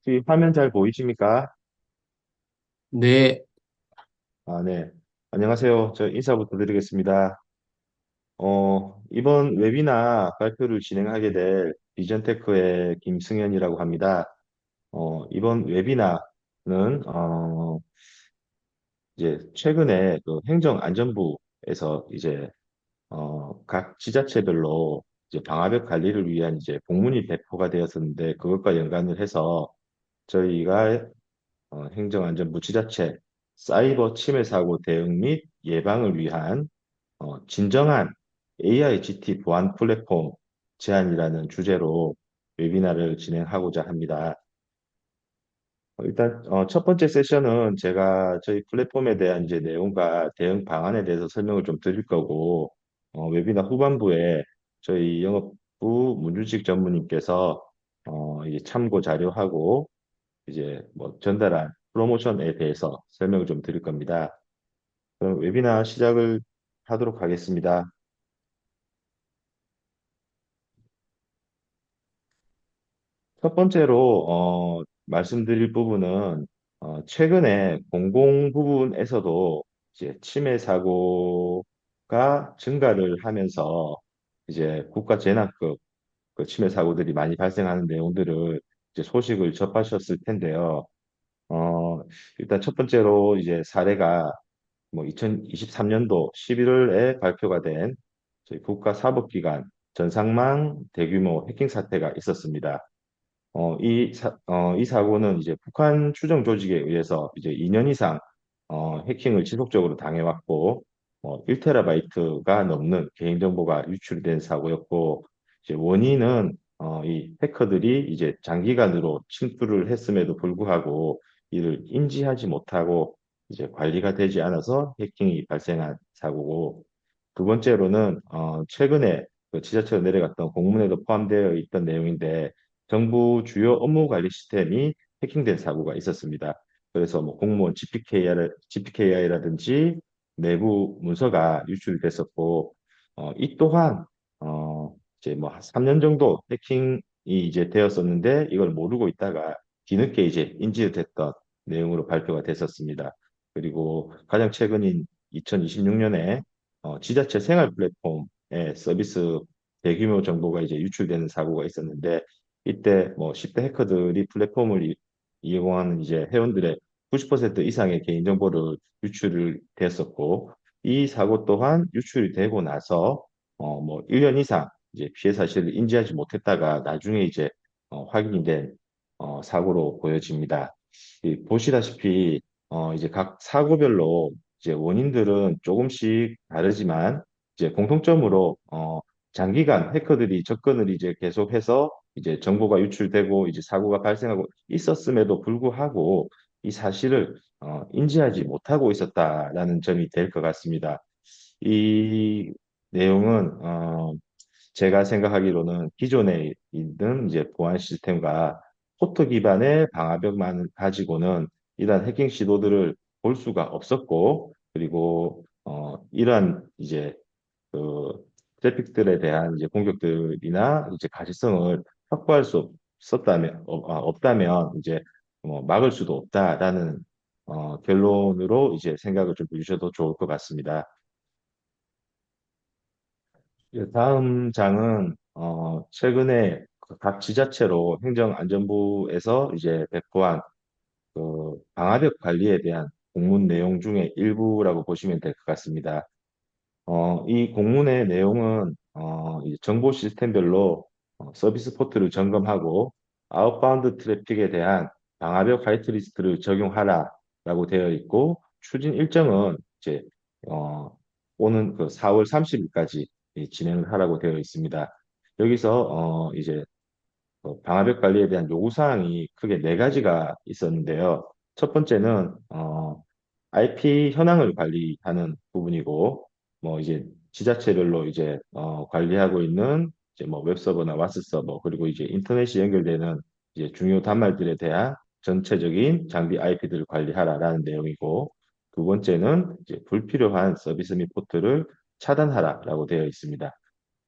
혹시 화면 잘 보이십니까? 네, 아, 네. 안녕하세요. 저 인사부터 드리겠습니다. 이번 웨비나 발표를 진행하게 될 비전테크의 김승현이라고 합니다. 이번 웨비나는, 이제 최근에 그 행정안전부에서 이제, 각 지자체별로 이제 방화벽 관리를 위한 이제 공문이 배포가 되었었는데 그것과 연관을 해서 저희가 행정안전부 지자체 사이버 침해 사고 대응 및 예방을 위한 진정한 AIGT 보안 플랫폼 제안이라는 주제로 웨비나를 진행하고자 합니다. 일단 첫 번째 세션은 제가 저희 플랫폼에 대한 이제 내용과 대응 방안에 대해서 설명을 좀 드릴 거고 웨비나 후반부에 저희 영업부 문준식 전무님께서 이제 참고 자료하고 이제 뭐 전달한 프로모션에 대해서 설명을 좀 드릴 겁니다. 그럼 웨비나 시작을 하도록 하겠습니다. 첫 번째로 말씀드릴 부분은 최근에 공공 부분에서도 이제 침해 사고가 증가를 하면서 이제 국가 재난급 그 침해 사고들이 많이 발생하는 내용들을 이제 소식을 접하셨을 텐데요. 어, 일단 첫 번째로 이제 사례가 뭐 2023년도 11월에 발표가 된 저희 국가사법기관 전상망 대규모 해킹 사태가 있었습니다. 이 사고는 이제 북한 추정 조직에 의해서 이제 2년 이상 해킹을 지속적으로 당해왔고 1테라바이트가 넘는 개인정보가 유출된 사고였고 이제 원인은 이 해커들이 이제 장기간으로 침투를 했음에도 불구하고 이를 인지하지 못하고 이제 관리가 되지 않아서 해킹이 발생한 사고고 두 번째로는 최근에 그 지자체로 내려갔던 공문에도 포함되어 있던 내용인데 정부 주요 업무 관리 시스템이 해킹된 사고가 있었습니다. 그래서 뭐 공무원 GPKI라든지 내부 문서가 유출됐었고, 이 또한 이제 뭐 3년 정도 해킹이 이제 되었었는데 이걸 모르고 있다가 뒤늦게 이제 인지됐던 내용으로 발표가 됐었습니다. 그리고 가장 최근인 2026년에 지자체 생활 플랫폼의 서비스 대규모 정보가 이제 유출되는 사고가 있었는데 이때 뭐 10대 해커들이 플랫폼을 이용하는 이제 회원들의 90% 이상의 개인정보를 유출을 됐었고 이 사고 또한 유출이 되고 나서 뭐 1년 이상 이제 피해 사실을 인지하지 못했다가 나중에 이제 확인이 된 사고로 보여집니다. 보시다시피 이제 각 사고별로 이제 원인들은 조금씩 다르지만 이제 공통점으로 장기간 해커들이 접근을 이제 계속해서 이제 정보가 유출되고 이제 사고가 발생하고 있었음에도 불구하고 이 사실을 인지하지 못하고 있었다라는 점이 될 것 같습니다. 이 내용은 제가 생각하기로는 기존에 있는 이제 보안 시스템과 포트 기반의 방화벽만 가지고는 이러한 해킹 시도들을 볼 수가 없었고 그리고 이러한 이제 그 트래픽들에 대한 이제 공격들이나 이제 가시성을 확보할 수 없다면 이제 막을 수도 없다라는 결론으로 이제 생각을 좀 해주셔도 좋을 것 같습니다. 다음 장은 최근에 그각 지자체로 행정안전부에서 이제 배포한 그 방화벽 관리에 대한 공문 내용 중에 일부라고 보시면 될 것 같습니다. 이 공문의 내용은 이 정보 시스템별로 서비스 포트를 점검하고 아웃바운드 트래픽에 대한 방화벽 화이트리스트를 적용하라라고 되어 있고 추진 일정은 이제 어, 오는 그 4월 30일까지 진행을 하라고 되어 있습니다. 여기서 이제 방화벽 관리에 대한 요구사항이 크게 네 가지가 있었는데요. 첫 번째는 IP 현황을 관리하는 부분이고, 뭐 이제 지자체별로 이제 관리하고 있는 이제 뭐 웹서버나 와스 서버 그리고 이제 인터넷이 연결되는 이제 중요 단말들에 대한 전체적인 장비 IP들을 관리하라라는 내용이고, 두 번째는 이제 불필요한 서비스 및 포트를 차단하라라고 되어 있습니다.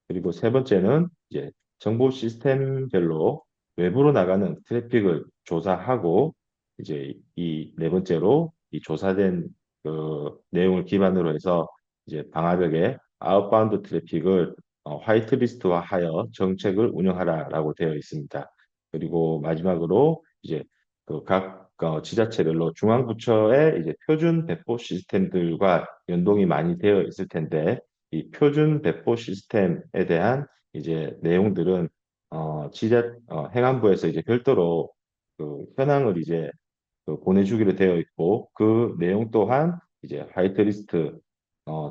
그리고 세 번째는 이제 정보 시스템별로 외부로 나가는 트래픽을 조사하고 이제 이 네 번째로 이 조사된 그 내용을 기반으로 해서 이제 방화벽에 아웃바운드 트래픽을 화이트리스트화하여 정책을 운영하라라고 되어 있습니다. 그리고 마지막으로 이제 그 각 지자체별로 중앙부처의 이제 표준 배포 시스템들과 연동이 많이 되어 있을 텐데 이 표준 배포 시스템에 대한 이제 내용들은 행안부에서 이제 별도로 그 현황을 이제 보내주기로 되어 있고 그 내용 또한 이제 화이트리스트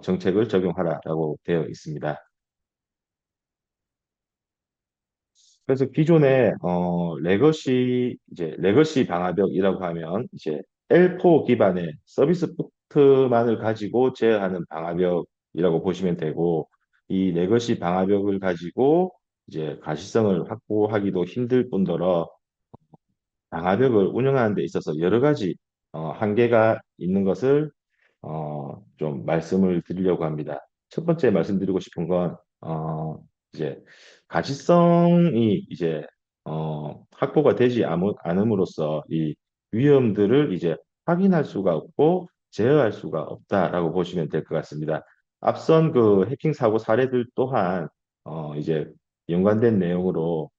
정책을 적용하라라고 되어 있습니다. 그래서 기존의 레거시 방화벽이라고 하면 이제 L4 기반의 서비스 포트만을 가지고 제어하는 방화벽이라고 보시면 되고 이 레거시 방화벽을 가지고 이제 가시성을 확보하기도 힘들 뿐더러 방화벽을 운영하는 데 있어서 여러 가지 한계가 있는 것을 좀 말씀을 드리려고 합니다. 첫 번째 말씀드리고 싶은 건 이제 가시성이 이제 확보가 되지 않음으로써 이 위험들을 이제 확인할 수가 없고 제어할 수가 없다라고 보시면 될 것 같습니다. 앞선 그 해킹 사고 사례들 또한 이제 연관된 내용으로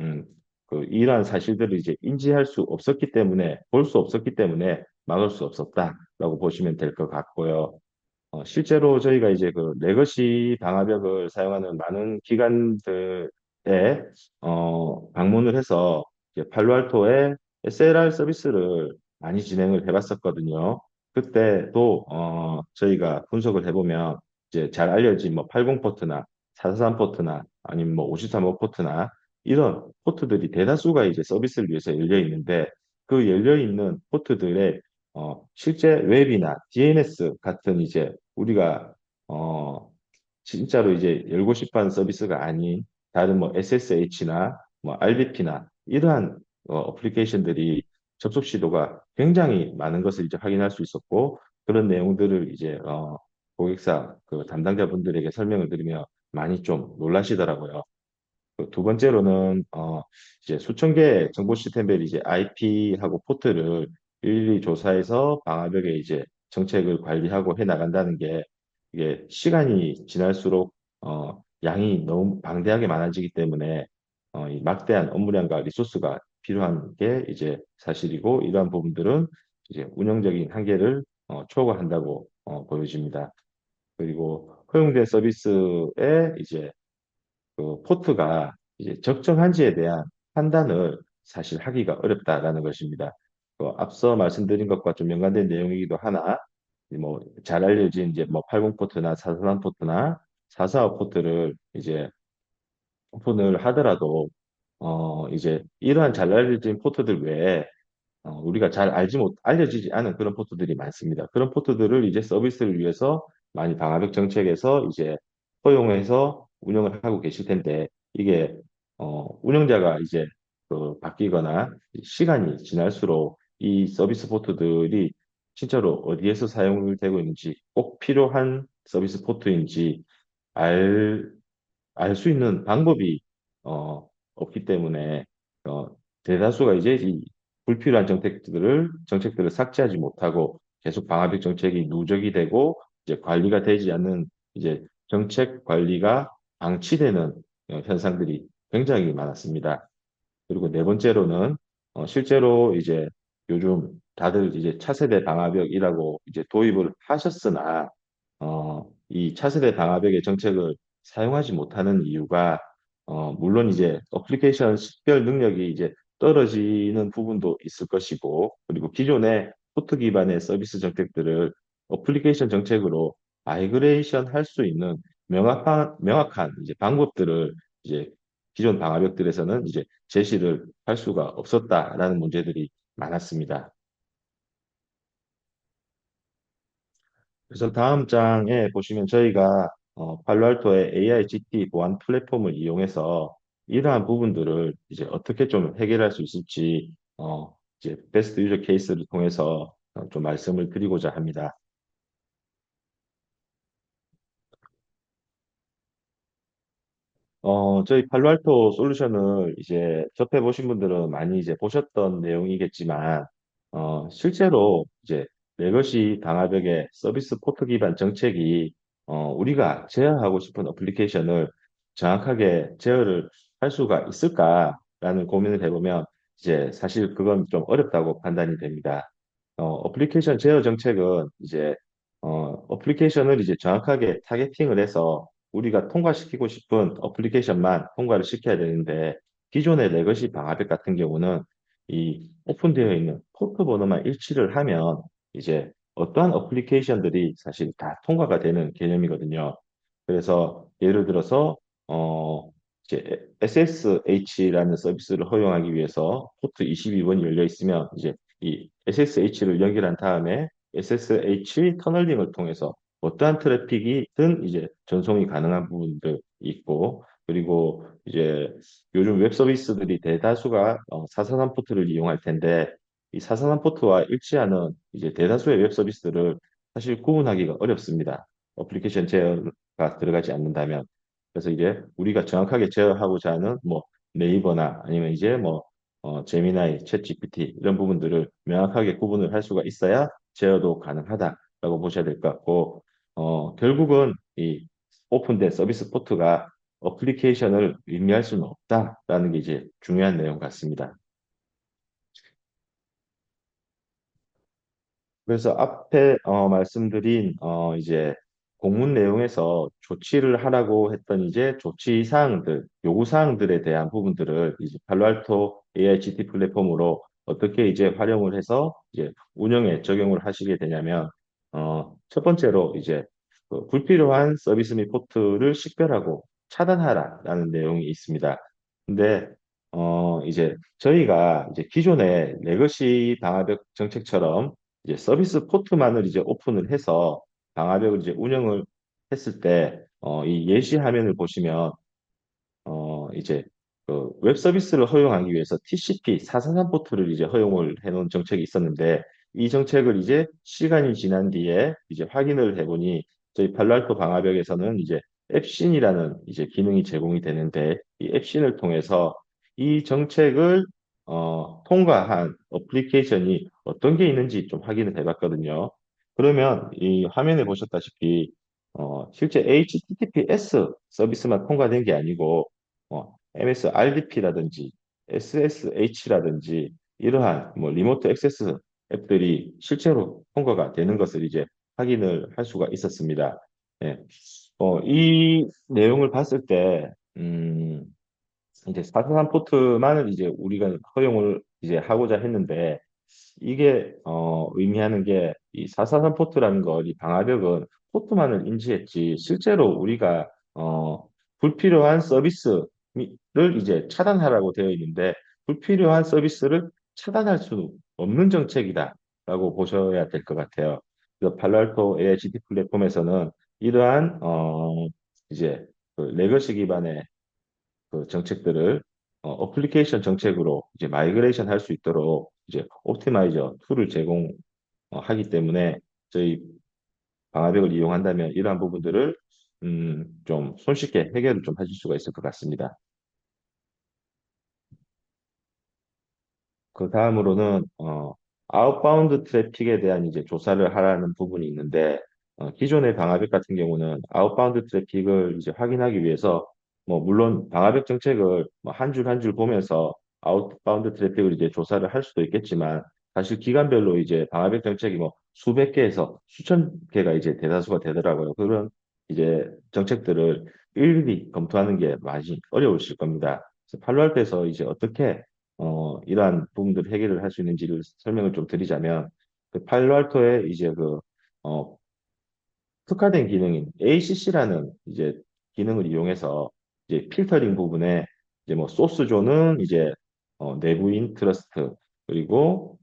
음, 그 이러한 사실들을 이제 인지할 수 없었기 때문에 볼 수 없었기 때문에 막을 수 없었다라고 보시면 될 것 같고요. 실제로 저희가 이제 그 레거시 방화벽을 사용하는 많은 기관들에 방문을 해서 이제 팔로알토의 SLR 서비스를 많이 진행을 해봤었거든요. 그때도 저희가 분석을 해보면 이제 잘 알려진 뭐 80 포트나 443 포트나 아니면 뭐 535 포트나 이런 포트들이 대다수가 이제 서비스를 위해서 열려 있는데 그 열려 있는 포트들의 실제 웹이나 DNS 같은 이제 우리가 어 진짜로 이제 열고 싶어하는 서비스가 아닌 다른 뭐 SSH나 뭐 RDP나 이러한 어플리케이션들이 접속 시도가 굉장히 많은 것을 이제 확인할 수 있었고 그런 내용들을 이제 고객사 그 담당자분들에게 설명을 드리며 많이 좀 놀라시더라고요. 그두 번째로는 이제 수천 개의 정보 시스템별이 이제 IP하고 포트를 일일이 조사해서 방화벽에 이제 정책을 관리하고 해 나간다는 게 이게 시간이 지날수록 양이 너무 방대하게 많아지기 때문에 이 막대한 업무량과 리소스가 필요한 게 이제 사실이고 이러한 부분들은 이제 운영적인 한계를 초과한다고 보여집니다. 그리고 허용된 서비스에 이제 그 포트가 이제 적정한지에 대한 판단을 사실 하기가 어렵다라는 것입니다. 앞서 말씀드린 것과 좀 연관된 내용이기도 하나, 뭐 잘 알려진 이제 뭐 80 포트나 443 포트나 445 포트를 이제 오픈을 하더라도 이제 이러한 잘 알려진 포트들 외에 우리가 잘 알려지지 않은 그런 포트들이 많습니다. 그런 포트들을 이제 서비스를 위해서 많이 방화벽 정책에서 이제 허용해서 운영을 하고 계실 텐데, 이게, 운영자가 이제 그 바뀌거나 시간이 지날수록 이 서비스 포트들이 진짜로 어디에서 사용을 되고 있는지, 꼭 필요한 서비스 포트인지 알 알 수 있는 방법이 없기 때문에 어, 대다수가 이제 이 불필요한 정책들을 삭제하지 못하고 계속 방화벽 정책이 누적이 되고 이제 관리가 되지 않는 이제 정책 관리가 방치되는 현상들이 굉장히 많았습니다. 그리고 네 번째로는 실제로 이제 요즘 다들 이제 차세대 방화벽이라고 이제 도입을 하셨으나 이 차세대 방화벽의 정책을 사용하지 못하는 이유가 물론 이제 어플리케이션 식별 능력이 이제 떨어지는 부분도 있을 것이고 그리고 기존의 포트 기반의 서비스 정책들을 어플리케이션 정책으로 마이그레이션 할 수 있는 명확한 이제 방법들을 이제 기존 방화벽들에서는 이제 제시를 할 수가 없었다라는 문제들이 많았습니다. 그래서 다음 장에 보시면 저희가 팔로알토의 AI GT 보안 플랫폼을 이용해서 이러한 부분들을 이제 어떻게 좀 해결할 수 있을지 이제 베스트 유저 케이스를 통해서 좀 말씀을 드리고자 합니다. 저희 팔로알토 솔루션을 이제 접해 보신 분들은 많이 이제 보셨던 내용이겠지만, 실제로 이제 레거시 방화벽의 서비스 포트 기반 정책이, 우리가 제어하고 싶은 어플리케이션을 정확하게 제어를 할 수가 있을까라는 고민을 해보면, 이제 사실 그건 좀 어렵다고 판단이 됩니다. 어플리케이션 제어 정책은 이제, 어플리케이션을 이제 정확하게 타겟팅을 해서 우리가 통과시키고 싶은 어플리케이션만 통과를 시켜야 되는데 기존의 레거시 방화벽 같은 경우는 이 오픈되어 있는 포트 번호만 일치를 하면 이제 어떠한 어플리케이션들이 사실 다 통과가 되는 개념이거든요. 그래서 예를 들어서 이제 SSH라는 서비스를 허용하기 위해서 포트 22번이 열려 있으면 이제 이 SSH를 연결한 다음에 SSH 터널링을 통해서 어떠한 트래픽이든 이제 전송이 가능한 부분도 있고, 그리고 이제 요즘 웹 서비스들이 대다수가 443 포트를 이용할 텐데, 이 443 포트와 일치하는 이제 대다수의 웹 서비스들을 사실 구분하기가 어렵습니다. 어플리케이션 제어가 들어가지 않는다면. 그래서 이제 우리가 정확하게 제어하고자 하는 뭐 네이버나 아니면 이제 뭐 제미나이, 챗 GPT 이런 부분들을 명확하게 구분을 할 수가 있어야 제어도 가능하다라고 보셔야 될 것 같고, 결국은 이 오픈된 서비스 포트가 어플리케이션을 의미할 수는 없다라는 게 이제 중요한 내용 같습니다. 그래서 앞에 말씀드린 이제 공문 내용에서 조치를 하라고 했던 이제 조치 사항들, 요구 사항들에 대한 부분들을 이제 팔로알토 AIGT 플랫폼으로 어떻게 이제 활용을 해서 이제 운영에 적용을 하시게 되냐면 첫 번째로 이제 그 불필요한 서비스 및 포트를 식별하고 차단하라라는 내용이 있습니다. 근데 이제 저희가 이제 기존의 레거시 방화벽 정책처럼 이제 서비스 포트만을 이제 오픈을 해서 방화벽을 이제 운영을 했을 때, 이 예시 화면을 보시면, 이제 그 웹 서비스를 허용하기 위해서 TCP 443 포트를 이제 허용을 해놓은 정책이 있었는데, 이 정책을 이제 시간이 지난 뒤에 이제 확인을 해보니, 저희 팔로알토 방화벽에서는 이제 앱신이라는 이제 기능이 제공이 되는데, 이 앱신을 통해서 이 정책을 통과한 어플리케이션이 어떤 게 있는지 좀 확인을 해봤거든요. 그러면 이 화면에 보셨다시피 실제 HTTPS 서비스만 통과된 게 아니고 MSRDP라든지 SSH라든지 이러한 뭐 리모트 액세스 앱들이 실제로 통과가 되는 것을 이제 확인을 할 수가 있었습니다. 예. 이 내용을 봤을 때, 이제 443 포트만을 이제 우리가 허용을 이제 하고자 했는데, 이게 의미하는 게 이 443 포트라는 거, 이 방화벽은 포트만을 인지했지 실제로 우리가 불필요한 서비스를 이제 차단하라고 되어 있는데 불필요한 서비스를 차단할 수 없는 정책이다라고 보셔야 될 것 같아요. 그래서 팔로알토 AIGT 플랫폼에서는 이러한 이제 그 레거시 기반의 그 정책들을 어플리케이션 정책으로 이제 마이그레이션 할 수 있도록 이제 옵티마이저 툴을 제공하기 때문에 저희 방화벽을 이용한다면 이러한 부분들을 좀 손쉽게 해결을 좀 하실 수가 있을 것 같습니다. 그 다음으로는 아웃바운드 트래픽에 대한 이제 조사를 하라는 부분이 있는데 기존의 방화벽 같은 경우는 아웃바운드 트래픽을 이제 확인하기 위해서 뭐 물론 방화벽 정책을 뭐 한 줄 한 줄 보면서 아웃바운드 트래픽을 이제 조사를 할 수도 있겠지만 사실 기간별로 이제 방화벽 정책이 뭐 수백 개에서 수천 개가 이제 대다수가 되더라고요. 그런 이제 정책들을 일일이 검토하는 게 많이 어려우실 겁니다. 그래서 팔로알토에서 이제 어떻게 이러한 부분들 해결을 할 수 있는지를 설명을 좀 드리자면, 그 팔로알토의 이제 어, 특화된 기능인 ACC라는 이제 기능을 이용해서 이제 필터링 부분에 이제 뭐 소스존은 이제 내부인 트러스트 그리고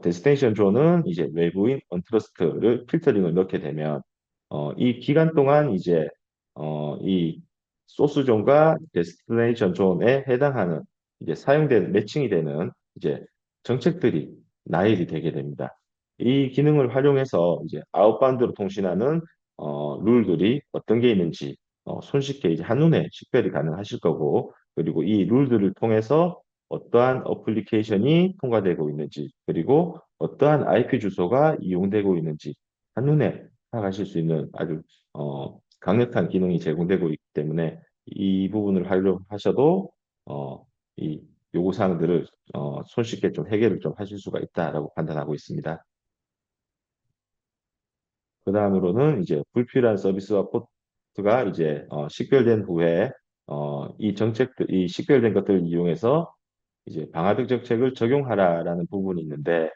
데스티네이션 존은 이제 외부인 언트러스트를 필터링을 넣게 되면 이 기간 동안 이제 이 소스 존과 데스티네이션 존에 해당하는 이제 사용된 매칭이 되는 이제 정책들이 나열이 되게 됩니다. 이 기능을 활용해서 이제 아웃바운드로 통신하는 룰들이 어떤 게 있는지 손쉽게 이제 한눈에 식별이 가능하실 거고, 그리고 이 룰들을 통해서 어떠한 어플리케이션이 통과되고 있는지, 그리고 어떠한 IP 주소가 이용되고 있는지 한눈에 파악하실 수 있는 아주 강력한 기능이 제공되고 있기 때문에 이 부분을 활용하셔도 이 요구사항들을 손쉽게 좀 해결을 좀 하실 수가 있다라고 판단하고 있습니다. 그 다음으로는 이제 불필요한 서비스와 포트가 이제 식별된 후에 이 식별된 것들을 이용해서 이제 방화벽 정책을 적용하라라는 부분이 있는데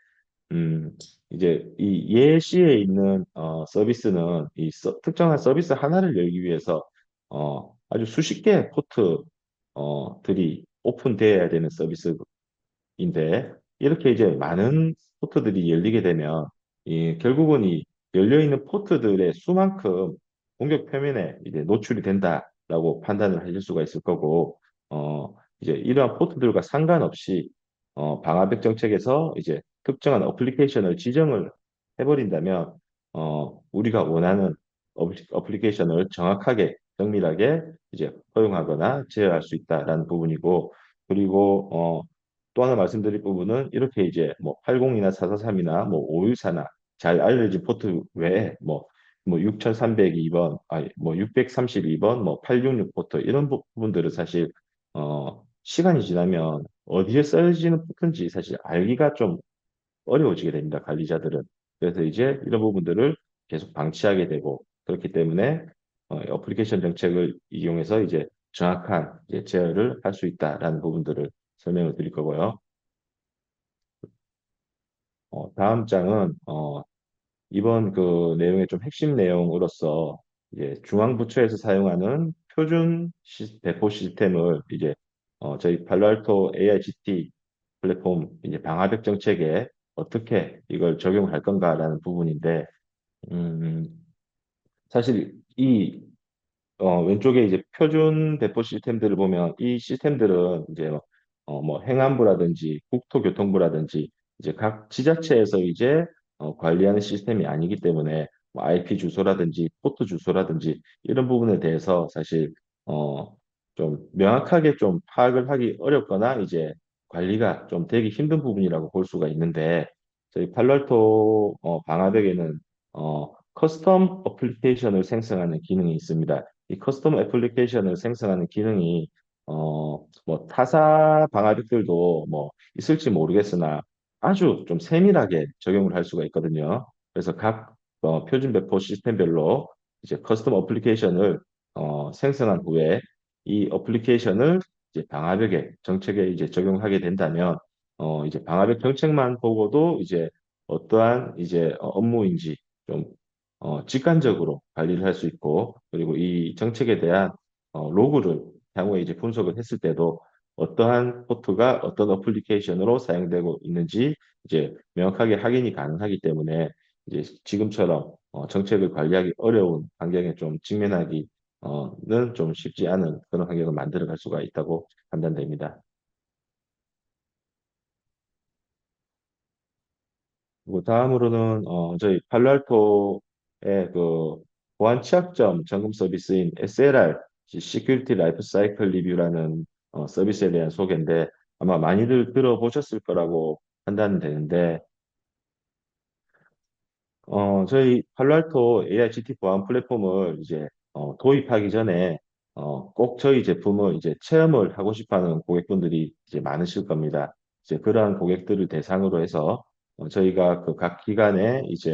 음, 이제 이 예시에 있는 서비스는 특정한 서비스 하나를 열기 위해서 아주 수십 개의 포트 들이 오픈되어야 되는 서비스인데 이렇게 이제 많은 포트들이 열리게 되면 결국은 이 열려 있는 포트들의 수만큼 공격 표면에 이제 노출이 된다라고 판단을 하실 수가 있을 거고 이제 이러한 포트들과 상관없이 방화벽 정책에서 이제 특정한 어플리케이션을 지정을 해버린다면 우리가 원하는 어플리케이션을 정확하게 정밀하게 이제 허용하거나 제어할 수 있다라는 부분이고 그리고 또 하나 말씀드릴 부분은 이렇게 이제 뭐 80이나 443이나 뭐 514나 잘 알려진 포트 외에 뭐 6302번, 아니 뭐 632번, 뭐 866 포트 이런 부분들은 사실 시간이 지나면 어디에 써지는 포트인지 사실 알기가 좀 어려워지게 됩니다. 관리자들은. 그래서 이제 이런 부분들을 계속 방치하게 되고 그렇기 때문에 어플리케이션 정책을 이용해서 이제 정확한 이제 제어를 할 수 있다라는 부분들을 설명을 드릴 거고요. 다음 장은 이번 그 내용의 좀 핵심 내용으로서 이제 중앙부처에서 사용하는 표준 배포 시스템을 이제 저희 팔로알토 AIGT 플랫폼 이제 방화벽 정책에 어떻게 이걸 적용할 건가라는 부분인데 음, 사실 이 왼쪽에 이제 표준 배포 시스템들을 보면 이 시스템들은 이제 뭐 행안부라든지 국토교통부라든지 이제 각 지자체에서 이제 관리하는 시스템이 아니기 때문에 뭐 IP 주소라든지 포트 주소라든지 이런 부분에 대해서 사실 좀 명확하게 좀 파악을 하기 어렵거나 이제 관리가 좀 되기 힘든 부분이라고 볼 수가 있는데 저희 팔로알토 방화벽에는 커스텀 어플리케이션을 생성하는 기능이 있습니다. 이 커스텀 애플리케이션을 생성하는 기능이 뭐 타사 방화벽들도 뭐 있을지 모르겠으나 아주 좀 세밀하게 적용을 할 수가 있거든요. 그래서 각 표준 배포 시스템별로 이제 커스텀 어플리케이션을 생성한 후에 이 어플리케이션을 이제 방화벽에 정책에 이제 적용하게 된다면 이제 방화벽 정책만 보고도 이제 어떠한 이제 업무인지 좀 직관적으로 관리를 할 수 있고, 그리고 이 정책에 대한 로그를 향후에 이제 분석을 했을 때도 어떠한 포트가 어떤 어플리케이션으로 사용되고 있는지 이제 명확하게 확인이 가능하기 때문에 이제 지금처럼 정책을 관리하기 어려운 환경에 좀 직면하기는 좀 쉽지 않은 그런 환경을 만들어 갈 수가 있다고 판단됩니다. 그리고 다음으로는 저희 팔로알토의 그 보안 취약점 점검 서비스인 SLR, Security Life Cycle Review라는 서비스에 대한 소개인데 아마 많이들 들어보셨을 거라고 판단되는데 저희 팔로알토 AIGT 보안 플랫폼을 이제 도입하기 전에 꼭 저희 제품을 이제 체험을 하고 싶어하는 고객분들이 이제 많으실 겁니다. 이제 그러한 고객들을 대상으로 해서 저희가 그 각 기관에 이제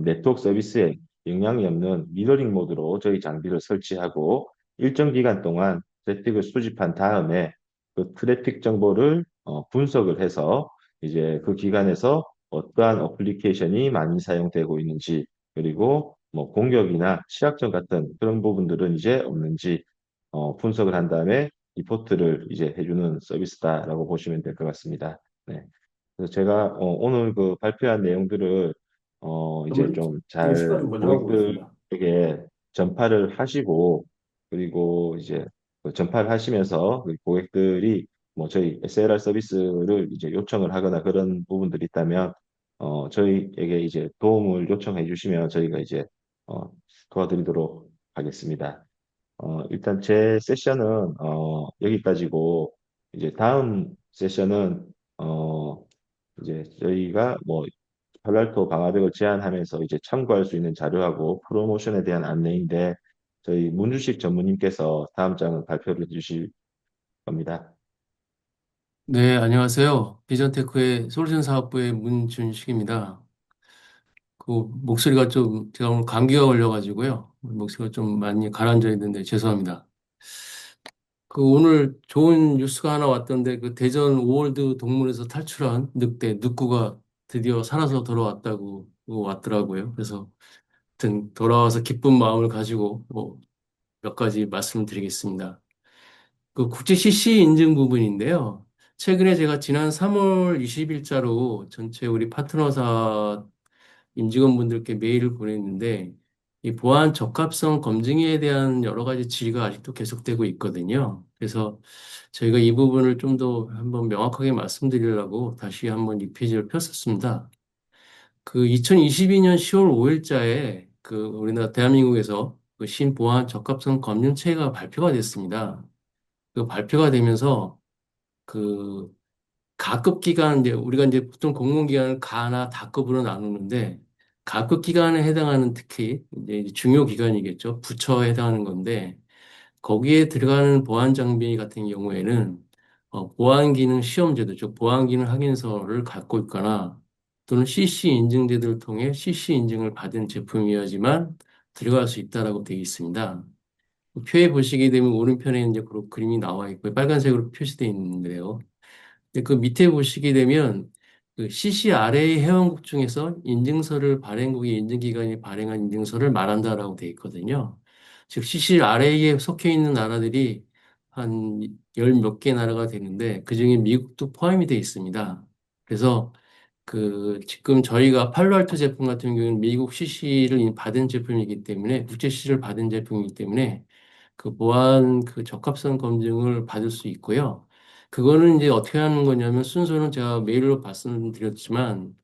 네트워크 서비스에 영향이 없는 미러링 모드로 저희 장비를 설치하고 일정 기간 동안 트래픽을 수집한 다음에 그 트래픽 정보를 분석을 해서 이제 그 기관에서 어떠한 어플리케이션이 많이 사용되고 있는지, 그리고 뭐 공격이나 취약점 같은 그런 부분들은 이제 없는지 분석을 한 다음에 리포트를 이제 해주는 서비스다라고 보시면 될 것 같습니다. 네. 그래서 제가 오늘 그 발표한 내용들을 이제 그러면 좀 예시가 잘 좀 먼저 하고 있습니다. 고객들에게 전파를 하시고 그리고 이제 그 전파를 하시면서 그 고객들이 뭐 저희 SLR 서비스를 이제 요청을 하거나 그런 부분들이 있다면 저희에게 이제 도움을 요청해 주시면 저희가 이제 어, 도와드리도록 하겠습니다. 일단 제 세션은 여기까지고 이제 다음 세션은 어, 이제 저희가 뭐 팔랄토 방화벽을 제안하면서 이제 참고할 수 있는 자료하고 프로모션에 대한 안내인데 저희 문주식 전무님께서 다음 장을 발표를 해주실 겁니다. 네, 안녕하세요. 비전테크의 솔루션 사업부의 문준식입니다. 목소리가 좀, 제가 오늘 감기가 걸려가지고요. 목소리가 좀 많이 가라앉아 있는데 죄송합니다. 오늘 좋은 뉴스가 하나 왔던데 대전 오월드 동물에서 탈출한 늑대, 늑구가 드디어 살아서 돌아왔다고 왔더라고요. 그래서 하여튼 돌아와서 기쁜 마음을 가지고 몇 가지 말씀드리겠습니다. 국제 CC 인증 부분인데요. 최근에 제가 지난 3월 20일자로 전체 우리 파트너사 임직원분들께 메일을 보냈는데 이 보안 적합성 검증에 대한 여러 가지 질의가 아직도 계속되고 있거든요. 그래서 저희가 이 부분을 좀 더 한번 명확하게 말씀드리려고 다시 한번 이 페이지를 폈었습니다. 2022년 10월 5일자에 우리나라 대한민국에서 신보안 적합성 검증체가 발표가 됐습니다. 발표가 되면서 그 가급 기간 이제 우리가 이제 보통 공무원 기관을 가나 다급으로 나누는데 가급 기간에 해당하는 특히 이제 중요 기관이겠죠. 부처에 해당하는 건데 거기에 들어가는 보안 장비 같은 경우에는 보안 기능 시험제도, 즉 보안 기능 확인서를 갖고 있거나 또는 CC 인증제도를 통해 CC 인증을 받은 제품이어야지만 들어갈 수 있다라고 되어 있습니다. 표에 보시게 되면 오른편에 이제 그 그림이 나와 있고 빨간색으로 표시되어 있는데요. 근데 밑에 보시게 되면 CCRA 회원국 중에서 인증서를 발행국의 인증기관이 발행한 인증서를 말한다라고 되어 있거든요. 즉 CCRA에 속해 있는 나라들이 한 열 몇 개 나라가 되는데 그중에 미국도 포함이 되어 있습니다. 그래서 지금 저희가 팔로알토 제품 같은 경우는 미국 CC를 받은 제품이기 때문에 국제 CC를 받은 제품이기 때문에 보안 적합성 검증을 받을 수 있고요. 그거는 이제 어떻게 하는 거냐면 순서는 제가 메일로 말씀드렸지만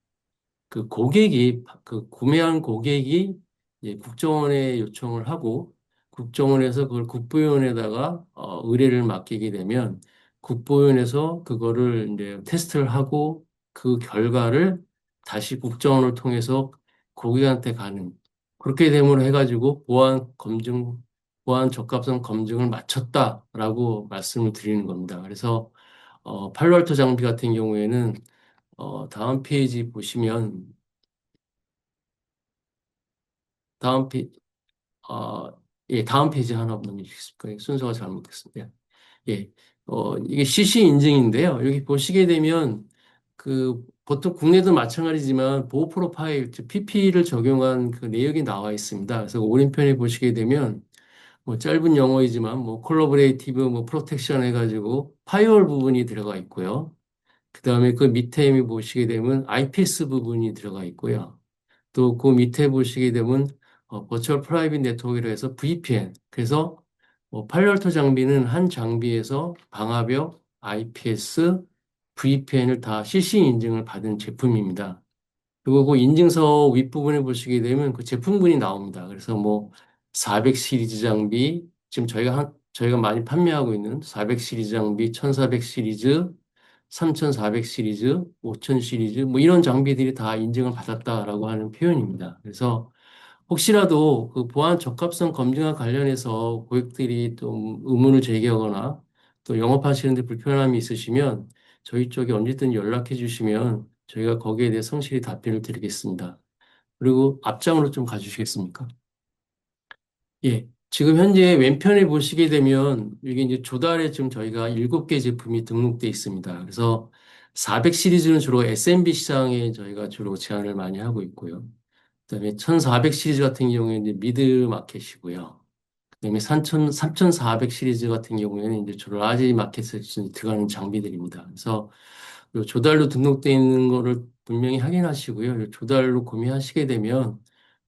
구매한 고객이 이제 국정원에 요청을 하고 국정원에서 그걸 국부위원회에다가 의뢰를 맡기게 되면 국부위원회에서 그거를 이제 테스트를 하고 그 결과를 다시 국정원을 통해서 고객한테 가는 그렇게 됨으로 해가지고 보안 적합성 검증을 마쳤다라고 말씀을 드리는 겁니다. 그래서 팔로알토 장비 같은 경우에는 다음 페이지 보시면 다음 페 예, 다음 페이지 하나 넘겨주시겠습니까? 순서가 잘못됐습니다. 예, 이게 CC 인증인데요. 여기 보시게 되면 보통 국내도 마찬가지지만 보호 프로파일, 즉 PP를 적용한 내역이 나와 있습니다. 그래서 오른편에 보시게 되면 뭐 짧은 영어이지만 뭐 콜라보레이티브 뭐 프로텍션 해가지고 파이어월 부분이 들어가 있고요. 그 다음에 밑에 보시게 되면 IPS 부분이 들어가 있고요. 또 밑에 보시게 되면 버추얼 프라이빗 네트워크로 해서 VPN. 그래서 팔레알토 장비는 한 장비에서 방화벽, IPS, VPN을 다 CC 인증을 받은 제품입니다. 그리고 인증서 윗부분에 보시게 되면 제품군이 나옵니다. 그래서 뭐 400 시리즈 장비, 지금 저희가 많이 판매하고 있는 400 시리즈 장비, 1400 시리즈, 3400 시리즈, 5000 시리즈, 뭐 이런 장비들이 다 인증을 받았다라고 하는 표현입니다. 그래서 혹시라도 보안 적합성 검증과 관련해서 고객들이 좀 의문을 제기하거나 또 영업하시는데 불편함이 있으시면 저희 쪽에 언제든 연락해 주시면 저희가 거기에 대해 성실히 답변을 드리겠습니다. 그리고 앞장으로 좀 가주시겠습니까? 예. 지금 현재 왼편에 보시게 되면 이게 이제 조달에 지금 저희가 7개 제품이 등록돼 있습니다. 그래서 400 시리즈는 주로 SMB 시장에 저희가 주로 제안을 많이 하고 있고요. 그다음에 1400 시리즈 같은 경우에는 이제 미드 마켓이고요. 그다음에 3400 시리즈 같은 경우에는 이제 주로 라지 마켓에 들어가는 장비들입니다. 그래서 요 조달로 등록되어 있는 거를 분명히 확인하시고요. 요 조달로 구매하시게 되면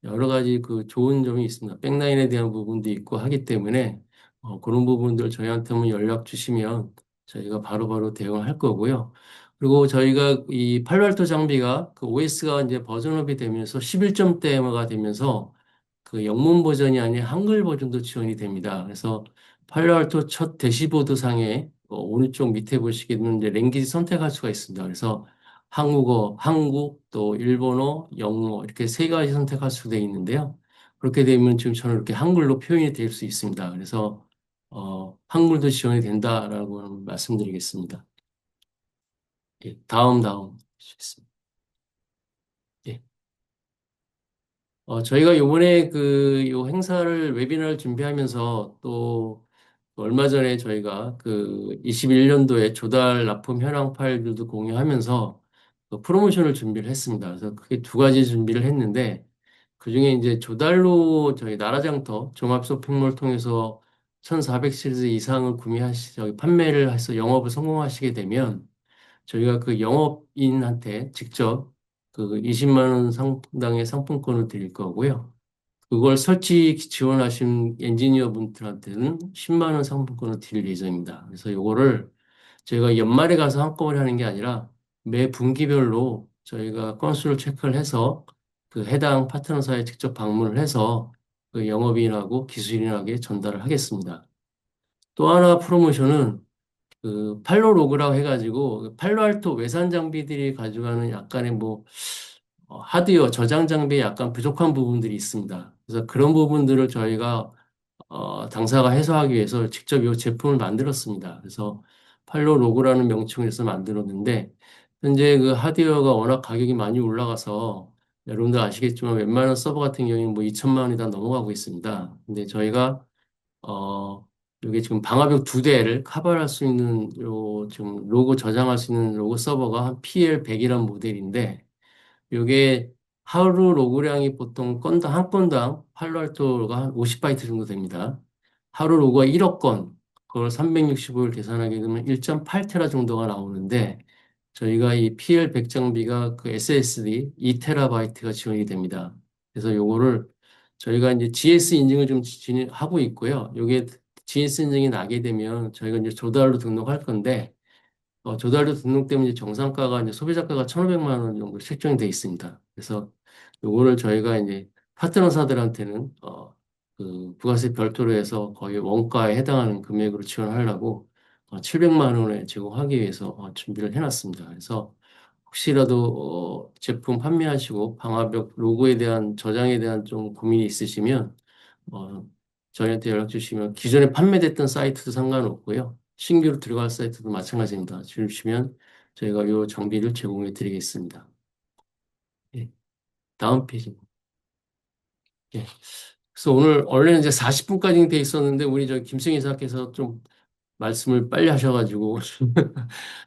여러 가지 좋은 점이 있습니다. 백라인에 대한 부분도 있고 하기 때문에 그런 부분들 저희한테 한번 연락 주시면 저희가 바로바로 대응을 할 거고요. 그리고 저희가 이 팔로알토 장비가 OS가 이제 버전업이 되면서 11점대가 되면서 그 영문 버전이 아닌 한글 버전도 지원이 됩니다. 그래서 팔로알토 첫 대시보드 상에 오른쪽 밑에 보시게 되면 이제 랭귀지 선택할 수가 있습니다. 그래서 한국어, 한국, 또 일본어, 영어 이렇게 세 가지 선택할 수가 되어 있는데요. 그렇게 되면 지금 저는 이렇게 한글로 표현이 될 수 있습니다. 그래서 한글도 지원이 된다라고 말씀드리겠습니다. 예, 다음 주겠습니다. 예. 저희가 요번에 요 행사를, 웨비나를 준비하면서 또 얼마 전에 저희가 그 21년도에 조달 납품 현황 파일들도 공유하면서 그 프로모션을 준비를 했습니다. 그래서 크게 두 가지 준비를 했는데 그중에 이제 조달로 저희 나라장터 종합 쇼핑몰 통해서 1400 시리즈 이상을 저기 판매를 해서 영업을 성공하시게 되면 저희가 그 영업인한테 직접 그 20만 원 상당의 상품권을 드릴 거고요. 그걸 설치 지원하신 엔지니어 분들한테는 10만 원 상품권을 드릴 예정입니다. 그래서 요거를 저희가 연말에 가서 한꺼번에 하는 게 아니라 매 분기별로 저희가 건수를 체크를 해서 그 해당 파트너사에 직접 방문을 해서 그 영업인하고 기술인에게 전달을 하겠습니다. 또 하나 프로모션은 그 팔로 로그라고 해가지고 그 팔로알토 외산 장비들이 가져가는 약간의 뭐 하드웨어 저장 장비에 약간 부족한 부분들이 있습니다. 그래서 그런 부분들을 저희가 당사가 해소하기 위해서 직접 이 제품을 만들었습니다. 그래서 팔로 로그라는 명칭에서 만들었는데 현재 그 하드웨어가 워낙 가격이 많이 올라가서 여러분들 아시겠지만 웬만한 서버 같은 경우에는 뭐 2천만 원이 다 넘어가고 있습니다. 근데 저희가 이게 지금 방화벽 두 대를 커버할 수 있는 요 지금 로고 저장할 수 있는 로고 서버가 한 PL100이라는 모델인데 요게 하루 로그량이 보통 건당 한 건당 팔로알토가 한 50바이트 정도 됩니다. 하루 로그가 1억 건, 그걸 365일 계산하게 되면 1.8테라 정도가 나오는데 저희가 이 PL100 장비가 그 SSD 2테라바이트가 지원이 됩니다. 그래서 요거를 저희가 이제 GS 인증을 좀 하고 있고요. 요게 GS 인증이 나게 되면 저희가 이제 조달로 등록할 건데 조달료 등록 때문에 이제 정상가가 이제 소비자가가 1,500만 원 정도 책정이 돼 있습니다. 그래서 요거를 저희가 이제 파트너사들한테는 그 부가세 별도로 해서 거의 원가에 해당하는 금액으로 지원하려고 700만 원에 제공하기 위해서 준비를 해놨습니다. 그래서 혹시라도 제품 판매하시고 방화벽 로고에 대한 저장에 대한 좀 고민이 있으시면 어, 저희한테 연락 주시면 기존에 판매됐던 사이트도 상관없고요. 신규로 들어갈 사이트도 마찬가지입니다. 주시면 저희가 이 장비를 제공해 드리겠습니다. 예, 다음 페이지. 예. 그래서 오늘 원래는 이제 40분까지 돼 있었는데 우리 저 김승희 이사께서 좀 말씀을 빨리 하셔가지고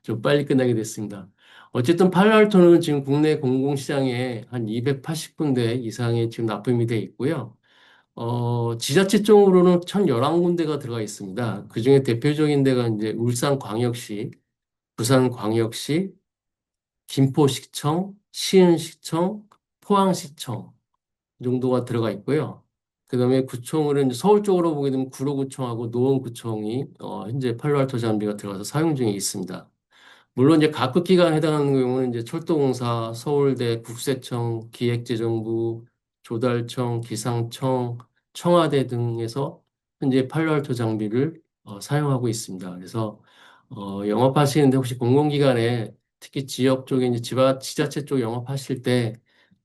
좀 빨리 끝나게 됐습니다. 어쨌든 팔로알토는 지금 국내 공공시장에 한 280군데 이상의 지금 납품이 돼 있고요. 지자체 쪽으로는 1,011군데가 들어가 있습니다. 그중에 대표적인 데가 이제 울산광역시, 부산광역시, 김포시청, 시흥시청, 포항시청 정도가 들어가 있고요. 그다음에 구청으로 이제 서울 쪽으로 보게 되면 구로구청하고 노원구청이 현재 팔로알토 장비가 들어가서 사용 중에 있습니다. 물론 이제 각급 기관에 해당하는 경우는 이제 철도공사, 서울대, 국세청, 기획재정부, 조달청, 기상청, 청와대 등에서 현재 팔로알토 장비를 사용하고 있습니다. 그래서 영업하시는데 혹시 공공기관에 특히 지역 쪽에 이제 지자체 쪽 영업하실 때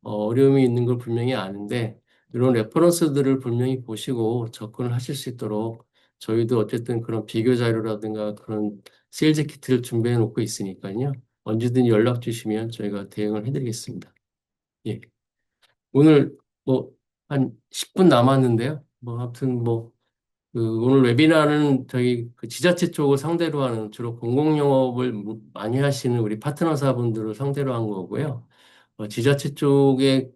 어려움이 있는 걸 분명히 아는데 이런 레퍼런스들을 분명히 보시고 접근을 하실 수 있도록 저희도 어쨌든 그런 비교 자료라든가 그런 세일즈 키트를 준비해 놓고 있으니까요. 언제든 연락 주시면 저희가 대응을 해드리겠습니다. 예. 오늘 뭐 한 10분 남았는데요. 뭐 아무튼 뭐 그 오늘 웨비나는 저희 그 지자체 쪽을 상대로 하는 주로 공공영업을 많이 하시는 우리 파트너사분들을 상대로 한 거고요. 지자체 쪽에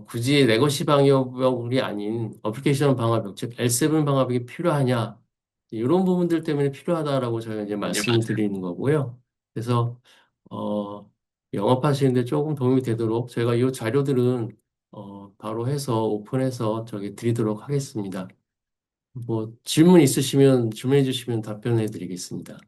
굳이 레거시 방역이 아닌 어플리케이션 방화벽, 즉 L7 방화벽이 필요하냐, 이런 부분들 때문에 필요하다라고 저희가 이제 말씀을 드리는 거고요. 그래서, 영업하시는데 조금 도움이 되도록 저희가 이 자료들은, 바로 해서 오픈해서 저기 드리도록 하겠습니다. 뭐, 질문 있으시면 질문해 주시면 답변해 드리겠습니다.